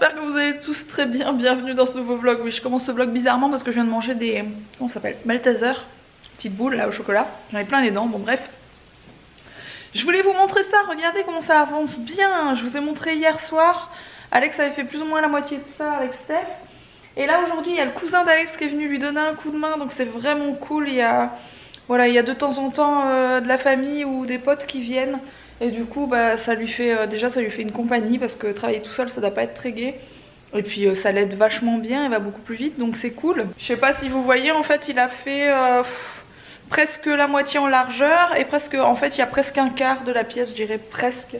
j'espère que vous allez tous très bien. Bienvenue dans ce nouveau vlog. Oui, je commence ce vlog bizarrement parce que je viens de manger des... comment ça s'appelle? Malteser. Petite boule là au chocolat. J'en ai plein les dents, bon bref. Je voulais vous montrer ça, regardez comment ça avance bien. Je vous ai montré hier soir. Alex avait fait plus ou moins la moitié de ça avec Steph. Et là aujourd'hui il y a le cousin d'Alex qui est venu lui donner un coup de main. Donc c'est vraiment cool. Il y a, voilà, il y a de temps en temps de la famille ou des potes qui viennent. Et du coup bah, ça lui fait déjà ça lui fait une compagnie parce que travailler tout seul ça doit pas être très gai. Et puis ça l'aide vachement bien, il va beaucoup plus vite donc c'est cool. Je sais pas si vous voyez, en fait il a fait presque la moitié en largeur et presque, en fait il y a presque un quart de la pièce, je dirais presque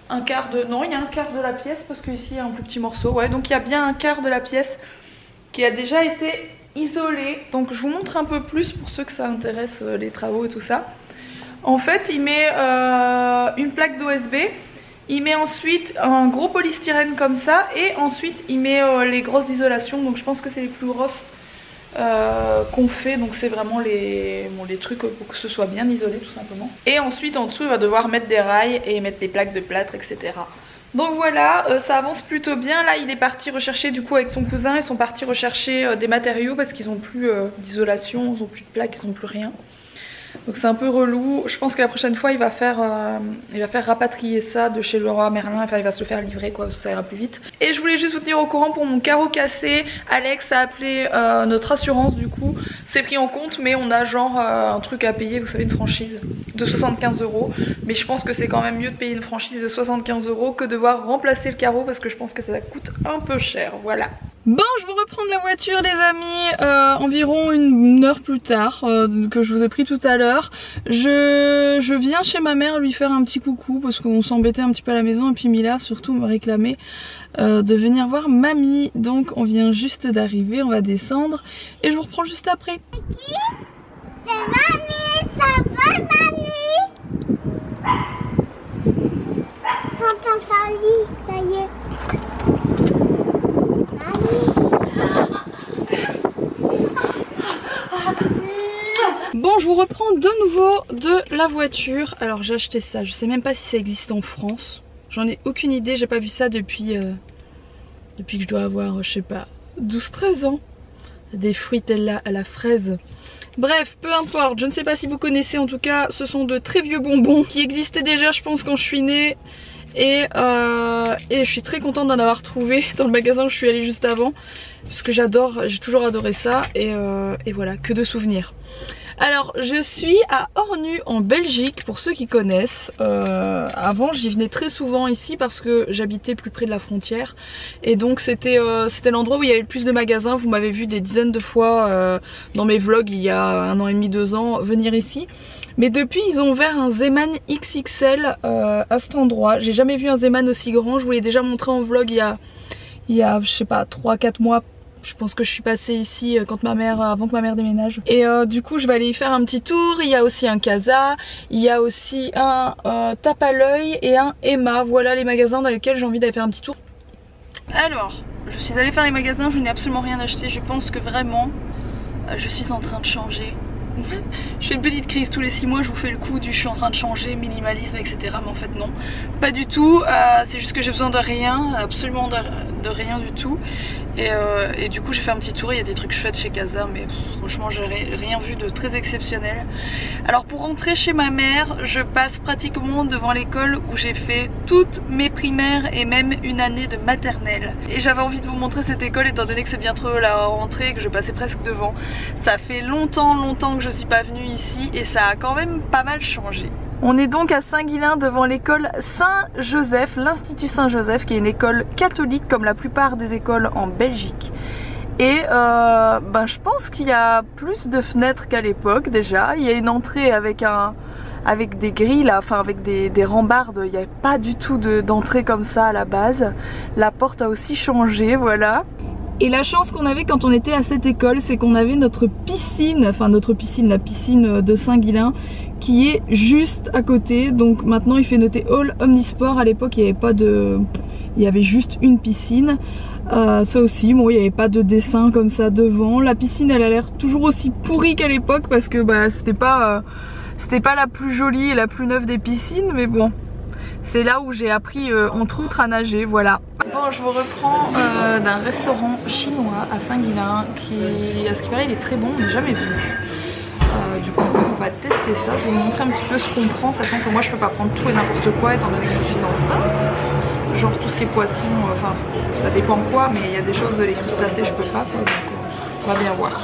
un quart de... non, il y a un quart de la pièce parce que ici il y a un plus petit morceau. Ouais, donc il y a bien un quart de la pièce qui a déjà été isolé. Donc je vous montre un peu plus pour ceux que ça intéresse les travaux et tout ça. En fait il met une plaque d'OSB, il met ensuite un gros polystyrène comme ça et ensuite il met les grosses isolations. Donc je pense que c'est les plus grosses qu'on fait, donc c'est vraiment les trucs pour que ce soit bien isolé tout simplement. Et ensuite en dessous il va devoir mettre des rails et mettre des plaques de plâtre, etc. Donc voilà, ça avance plutôt bien. Là il est parti rechercher du coup avec son cousin, ils sont partis rechercher des matériaux parce qu'ils n'ont plus d'isolation, ils n'ont plus de plaques, ils n'ont plus rien. Donc c'est un peu relou. Je pense que la prochaine fois il va faire rapatrier ça de chez Leroy Merlin. Enfin il va se le faire livrer quoi, ça ira plus vite. Et je voulais juste vous tenir au courant pour mon carreau cassé. Alex a appelé notre assurance du coup. C'est pris en compte mais on a genre un truc à payer, vous savez, une franchise de 75 €. Mais je pense que c'est quand même mieux de payer une franchise de 75 € que de devoir remplacer le carreau parce que je pense que ça coûte un peu cher. Voilà. Bon, je vous reprends de la voiture les amis, environ une heure plus tard que je vous ai pris tout à l'heure. Je viens chez ma mère lui faire un petit coucou parce qu'on s'embêtait un petit peu à la maison et puis Mila surtout me réclamait de venir voir mamie. Donc on vient juste d'arriver, on va descendre et je vous reprends juste après. C'est mamie, ça va mamie? J'entends Charlie, ça y est. Bon, je vous reprends de nouveau de la voiture. Alors j'ai acheté ça, je sais même pas si ça existe en France. J'en ai aucune idée, j'ai pas vu ça depuis que je dois avoir, je sais pas, 12-13 ans. Des fruits à la fraise. Bref, peu importe, je ne sais pas si vous connaissez, en tout cas ce sont de très vieux bonbons qui existaient déjà je pense quand je suis née. Et je suis très contente d'en avoir trouvé dans le magasin où je suis allée juste avant. Parce que j'adore, j'ai toujours adoré ça. Et voilà, que de souvenirs. Alors je suis à Ornu en Belgique pour ceux qui connaissent. Avant j'y venais très souvent ici parce que j'habitais plus près de la frontière. Et donc c'était l'endroit où il y avait le plus de magasins. Vous m'avez vu des dizaines de fois dans mes vlogs il y a 1 an et demi, 2 ans venir ici. Mais depuis ils ont ouvert un Zeeman XXL à cet endroit. J'ai jamais vu un Zeeman aussi grand. Je vous l'ai déjà montré en vlog il y a je sais pas 3-4 mois. Je pense que je suis passée ici avant que ma mère déménage. Et du coup je vais aller y faire un petit tour. Il y a aussi un Casa, il y a aussi un Tape à l'œil et un Emma. Voilà les magasins dans lesquels j'ai envie d'aller faire un petit tour. Alors, je suis allée faire les magasins, je n'ai absolument rien acheté. Je pense que vraiment je suis en train de changer. Je fais une petite crise tous les 6 mois, je vous fais le coup du je suis en train de changer, minimalisme, etc. Mais en fait non, pas du tout. C'est juste que j'ai besoin de rien, absolument de rien du tout. Et du coup j'ai fait un petit tour, il y a des trucs chouettes chez Casa, mais franchement j'ai rien vu de très exceptionnel. Alors pour rentrer chez ma mère, je passe pratiquement devant l'école où j'ai fait toutes mes primaires et même une année de maternelle. Et j'avais envie de vous montrer cette école étant donné que c'est bientôt la rentrée et que je passais presque devant. Ça fait longtemps que je suis pas venue ici et ça a quand même pas mal changé. On est donc à Saint-Guilain devant l'école Saint-Joseph, l'Institut Saint-Joseph qui est une école catholique comme la plupart des écoles en Belgique. Et je pense qu'il y a plus de fenêtres qu'à l'époque déjà. Il y a une entrée avec des grilles là, enfin avec des rambardes. Il n'y avait pas du tout d'entrée comme ça à la base. La porte a aussi changé, voilà. Et la chance qu'on avait quand on était à cette école, c'est qu'on avait notre piscine, la piscine de Saint-Guilain, qui est juste à côté. Donc maintenant il fait noter All Omnisport. À l'époque il y avait juste une piscine. Ça aussi, bon, il n'y avait pas de dessin comme ça devant. La piscine elle a l'air toujours aussi pourrie qu'à l'époque parce que c'était pas la plus jolie et la plus neuve des piscines, mais bon, c'est là où j'ai appris entre autres à nager, voilà. Bon, je vous reprends d'un restaurant chinois à Saint-Guilain qui, à ce qui paraît, il est très bon, on n'a jamais vu. Du coup, on va tester ça. Je vais vous montrer un petit peu ce qu'on prend, sachant que moi je peux pas prendre tout et n'importe quoi étant donné que je suis dans ça. Genre tout ce qui est poisson, enfin ça dépend quoi, mais il y a des choses de les crustacés je peux pas quoi, donc on va bien voir.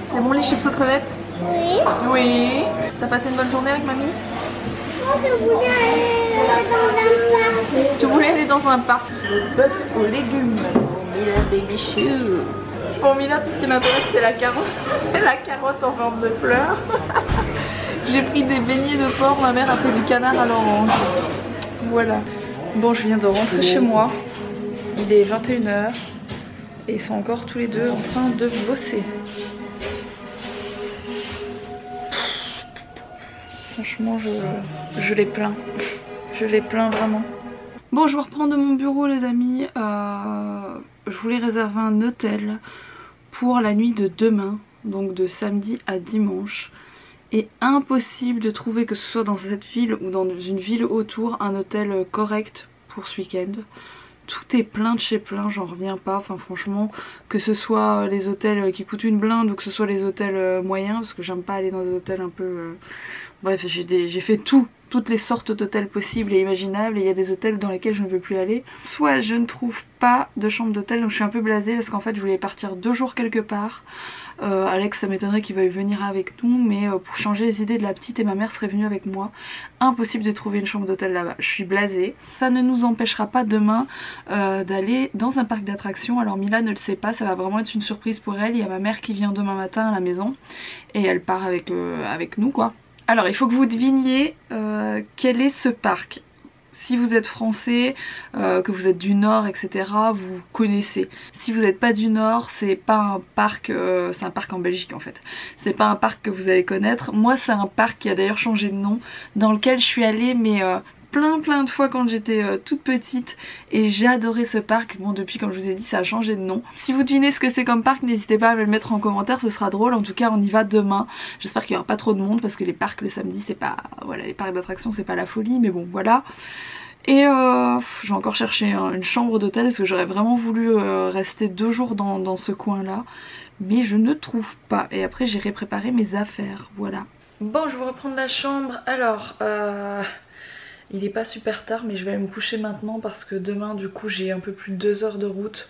C'est bon les chips aux crevettes? Oui. Oui. Ça passé une bonne journée avec mamie? Moi, je voulais aller dans un parc. Tu voulais aller dans un parc? Le bœuf aux légumes. Mila baby chou. Pour Mila, tout ce qui l'intéresse c'est la carotte. C'est la carotte en forme de fleur. J'ai pris des beignets de porc, ma mère a fait du canard à l'orange. Voilà. Bon, je viens de rentrer chez moi. Il est 21 h et ils sont encore tous les deux en train de bosser. Franchement, je les plains. Je les plains vraiment. Bon, je vous reprends de mon bureau les amis. Je voulais réserver un hôtel pour la nuit de demain, donc de samedi à dimanche. Et impossible de trouver, que ce soit dans cette ville ou dans une ville autour, un hôtel correct pour ce week-end. Tout est plein de chez plein, j'en reviens pas. Enfin franchement, que ce soit les hôtels qui coûtent une blinde ou que ce soit les hôtels moyens, parce que j'aime pas aller dans des hôtels un peu... Bref, j'ai fait toutes les sortes d'hôtels possibles et imaginables, et il y a des hôtels dans lesquels je ne veux plus aller. Soit je ne trouve pas de chambre d'hôtel, donc je suis un peu blasée parce qu'en fait je voulais partir 2 jours quelque part. Alex, ça m'étonnerait qu'il veuille venir avec nous, mais pour changer les idées de la petite, et ma mère serait venue avec moi. Impossible de trouver une chambre d'hôtel là-bas, je suis blasée. Ça ne nous empêchera pas demain d'aller dans un parc d'attractions. Alors Mila ne le sait pas, ça va vraiment être une surprise pour elle. Il y a ma mère qui vient demain matin à la maison et elle part avec nous quoi. Alors il faut que vous deviniez quel est ce parc. Si vous êtes français, que vous êtes du Nord, etc., vous connaissez. Si vous n'êtes pas du Nord, c'est pas un parc, c'est un parc en Belgique en fait. C'est pas un parc que vous allez connaître. Moi c'est un parc qui a d'ailleurs changé de nom, dans lequel je suis allée mais plein de fois quand j'étais toute petite, et j'ai adoré ce parc. Bon, depuis, comme je vous ai dit, ça a changé de nom. Si vous devinez ce que c'est comme parc, n'hésitez pas à me le mettre en commentaire, ce sera drôle. En tout cas on y va demain. J'espère qu'il n'y aura pas trop de monde parce que les parcs le samedi c'est pas... Voilà, les parcs d'attractions c'est pas la folie, mais bon voilà. Et j'ai encore cherché une chambre d'hôtel parce que j'aurais vraiment voulu rester 2 jours dans ce coin là, mais je ne trouve pas. Et après j'irai préparer mes affaires, voilà. Bon, je vais reprendre la chambre. Alors il est pas super tard, mais je vais aller me coucher maintenant parce que demain du coup j'ai un peu plus de 2 heures de route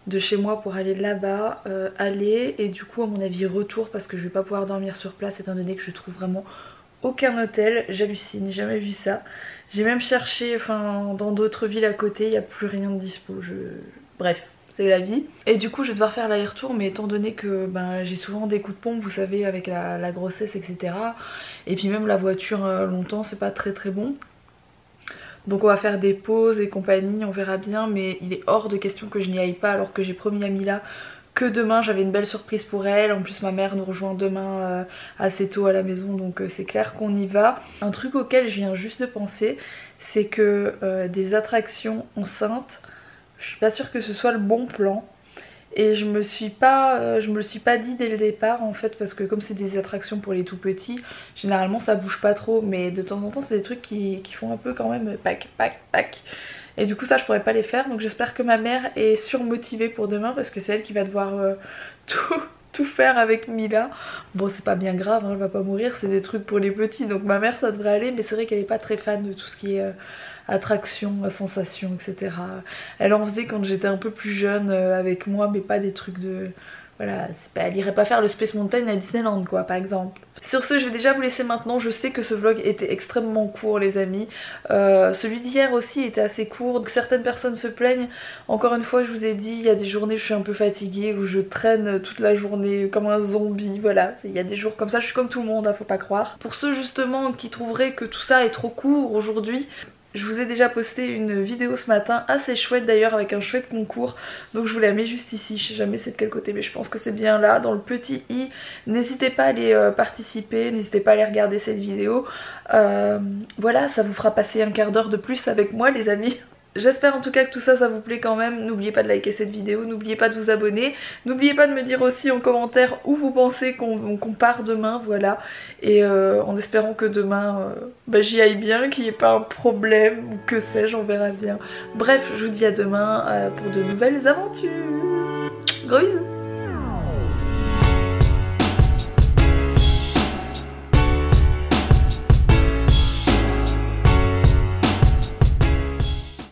de chez moi pour aller là-bas, aller, et du coup à mon avis retour, parce que je vais pas pouvoir dormir sur place étant donné que je trouve vraiment aucun hôtel. J'hallucine, j'ai jamais vu ça. J'ai même cherché dans d'autres villes à côté, il n'y a plus rien de dispo. Bref, c'est la vie. Et du coup je vais devoir faire l'aller-retour, mais étant donné que j'ai souvent des coups de pompe, vous savez, avec la grossesse, etc. Et puis même la voiture longtemps c'est pas très bon. Donc on va faire des pauses et compagnie, on verra bien, mais il est hors de question que je n'y aille pas, alors que j'ai promis à Mila que demain j'avais une belle surprise pour elle. En plus ma mère nous rejoint demain assez tôt à la maison, donc c'est clair qu'on y va. Un truc auquel je viens juste de penser, c'est que des attractions enceintes, je suis pas sûre que ce soit le bon plan. Et je me le suis pas dit dès le départ en fait, parce que comme c'est des attractions pour les tout petits, généralement ça bouge pas trop, mais de temps en temps c'est des trucs qui font un peu quand même pac. Et du coup ça je pourrais pas les faire, donc j'espère que ma mère est surmotivée pour demain, parce que c'est elle qui va devoir tout faire avec Mila. Bon c'est pas bien grave, hein, elle va pas mourir, c'est des trucs pour les petits, donc ma mère ça devrait aller, mais c'est vrai qu'elle est pas très fan de tout ce qui est attraction, sensation, etc. Elle en faisait quand j'étais un peu plus jeune avec moi, mais pas des trucs de... Voilà, elle irait pas faire le Space Mountain à Disneyland quoi, par exemple. Sur ce, je vais déjà vous laisser maintenant. Je sais que ce vlog était extrêmement court les amis. Celui d'hier aussi était assez court, donc certaines personnes se plaignent. Encore une fois, je vous ai dit, il y a des journées où je suis un peu fatiguée, où je traîne toute la journée comme un zombie, voilà. Il y a des jours comme ça, je suis comme tout le monde, hein, faut pas croire. Pour ceux justement qui trouveraient que tout ça est trop court aujourd'hui, je vous ai déjà posté une vidéo ce matin, assez chouette d'ailleurs, avec un chouette concours. Donc je vous la mets juste ici, je sais jamais c'est de quel côté, mais je pense que c'est bien là, dans le petit i. N'hésitez pas à aller participer, n'hésitez pas à aller regarder cette vidéo. Voilà, ça vous fera passer un quart d'heure de plus avec moi les amis. J'espère en tout cas que tout ça, ça vous plaît quand même. N'oubliez pas de liker cette vidéo, n'oubliez pas de vous abonner. N'oubliez pas de me dire aussi en commentaire où vous pensez qu'on part demain, voilà. Et en espérant que demain, j'y aille bien, qu'il n'y ait pas un problème ou que sais-je, on verra bien. Bref, je vous dis à demain pour de nouvelles aventures. Gros bisous.